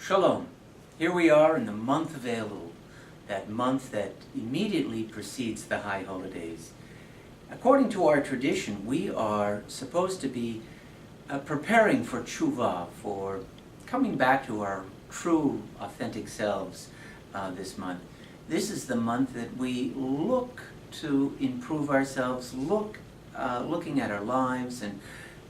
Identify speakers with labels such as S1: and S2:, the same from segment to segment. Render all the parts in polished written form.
S1: Shalom. Here we are in the month of Elul, that month that immediately precedes the high holidays. According to our tradition, we are supposed to be preparing for tshuva, for coming back to our true, authentic selves this month. This is the month that we look to improve ourselves, looking at our lives and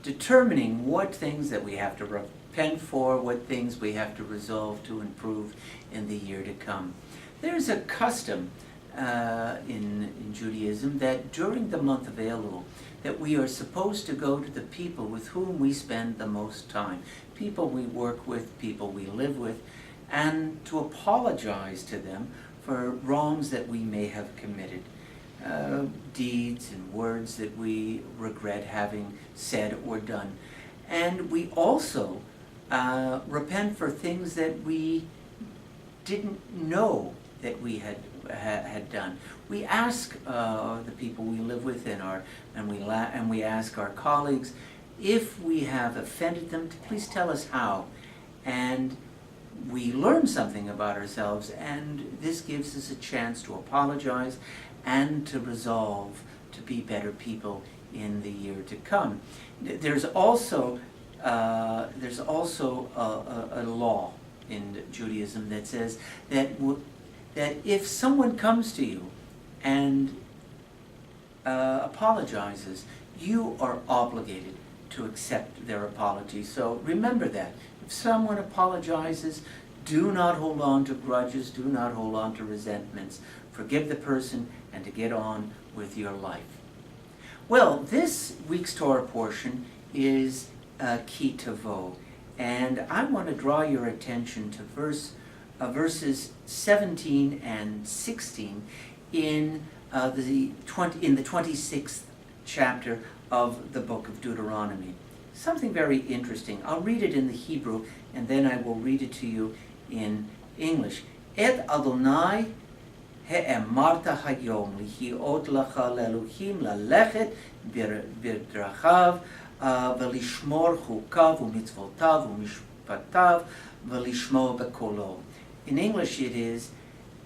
S1: determining what things that we have to repent for, what things we have to resolve to improve in the year to come. There's a custom in Judaism that during the month of Elul that we are supposed to go to the people with whom we spend the most time, people we work with, people we live with, and to apologize to them for wrongs that we may have committed. Deeds and words that we regret having said or done. And we also repent for things that we didn't know that we had done. We ask the people we live with and we ask our colleagues if we have offended them to please tell us how. And we learn something about ourselves, and this gives us a chance to apologize and to resolve to be better people in the year to come. There's also a law in Judaism that says that if someone comes to you and apologizes, you are obligated to accept their apology. So remember that. If someone apologizes, do not hold on to grudges, do not hold on to resentments. Forgive the person and to get on with your life. Well, this week's Torah portion is Tavo, and I want to draw your attention to verses 17 and 16 in the 26th chapter of the book of Deuteronomy. Something very interesting. I'll read it in the Hebrew, and then I will read it to you in English. Et Adonai he'emarta hayom lihiot lacha le'elohim la'lechet b'drachav v'lishmor chukav u'mitzvotav u'mishpatav v'lishmor b'kolo. In English it is,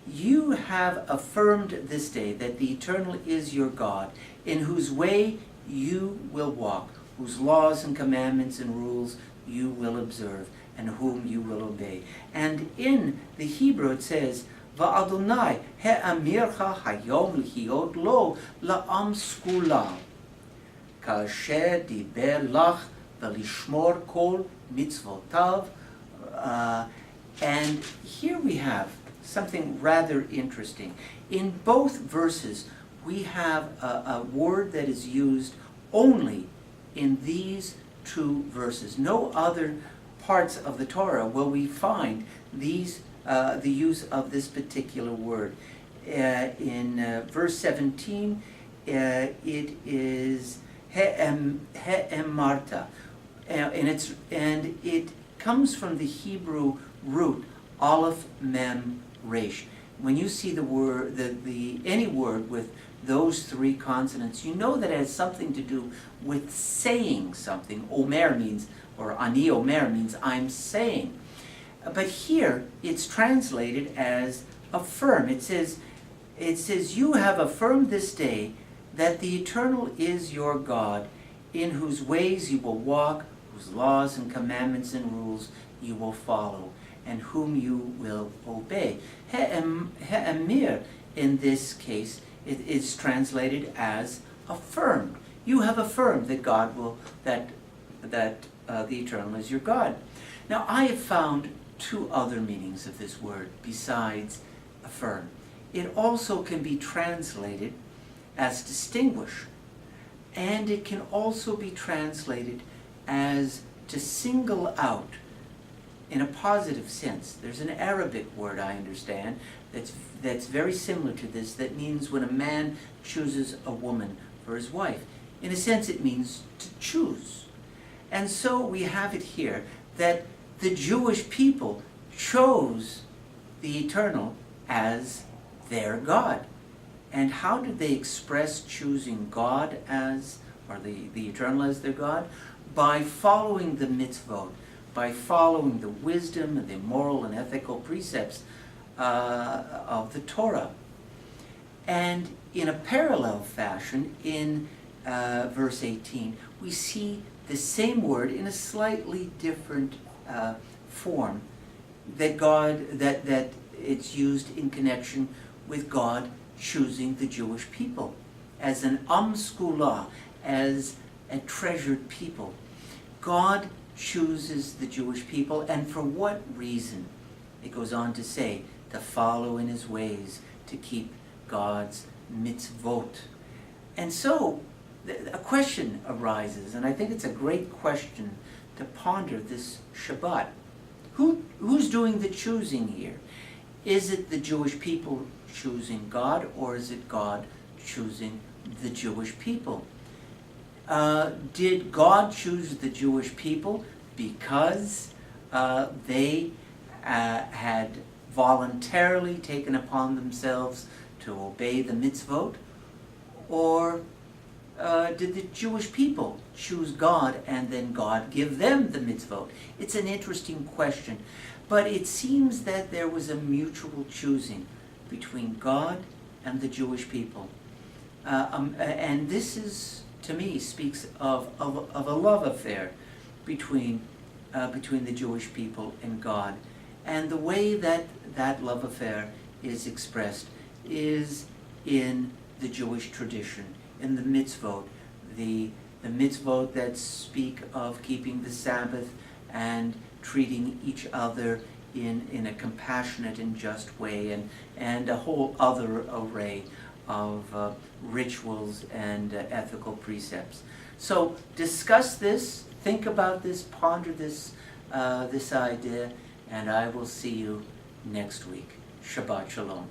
S1: you have affirmed this day that the Eternal is your God, in whose way you will walk, whose laws and commandments and rules you will observe, and whom you will obey. And in the Hebrew it says, Va'adonai he'amircha hayom lihiot lo la'am skula, kasher diber lach v'lishmor kol mitzvotav. And here we have something rather interesting. In both verses, we have a word that is used only in these two verses. No other parts of the Torah will we find the use of this particular word. In verse 17, it is he'emarta, and it comes from the Hebrew root aleph mem resh. When you see the word, any word with those three consonants, you know that it has something to do with saying something. Omer means, or ani omer means I'm saying. But here it's translated as affirm. It says, you have affirmed this day that the Eternal is your God, in whose ways you will walk, whose laws and commandments and rules you will follow, and whom you will obey. He'emir, in this case, it is translated as affirmed. You have affirmed that God will, that the Eternal is your God. Now, I have found two other meanings of this word besides affirm. It also can be translated as distinguish, and it can also be translated as to single out in a positive sense. There's an Arabic word, I understand, that's very similar to this, that means when a man chooses a woman for his wife. In a sense, it means to choose. And so we have it here that the Jewish people chose the Eternal as their God. And how did they express choosing God as, or the Eternal as their God? By following the mitzvot, by following the wisdom and the moral and ethical precepts of the Torah. And in a parallel fashion, in verse 18, we see the same word in a slightly different form, that it's used in connection with God choosing the Jewish people as an skula, as a treasured people. God chooses the Jewish people, and for what reason? It goes on to say, to follow in his ways, to keep God's mitzvot. And so, a question arises, and I think it's a great question to ponder this Shabbat. Who's doing the choosing here? Is it the Jewish people choosing God, or is it God choosing the Jewish people? Did God choose the Jewish people because they had voluntarily taken upon themselves to obey the mitzvot? Or did the Jewish people choose God and then God give them the mitzvot? It's an interesting question. But it seems that there was a mutual choosing between God and the Jewish people. And this is, to me, speaks of a love affair between the Jewish people and God. And the way that that love affair is expressed is in the Jewish tradition, in the mitzvot, the mitzvot that speak of keeping the Sabbath and treating each other in a compassionate and just way, and a whole other array of rituals and ethical precepts. So discuss this, think about this, ponder this idea, and I will see you next week. Shabbat Shalom.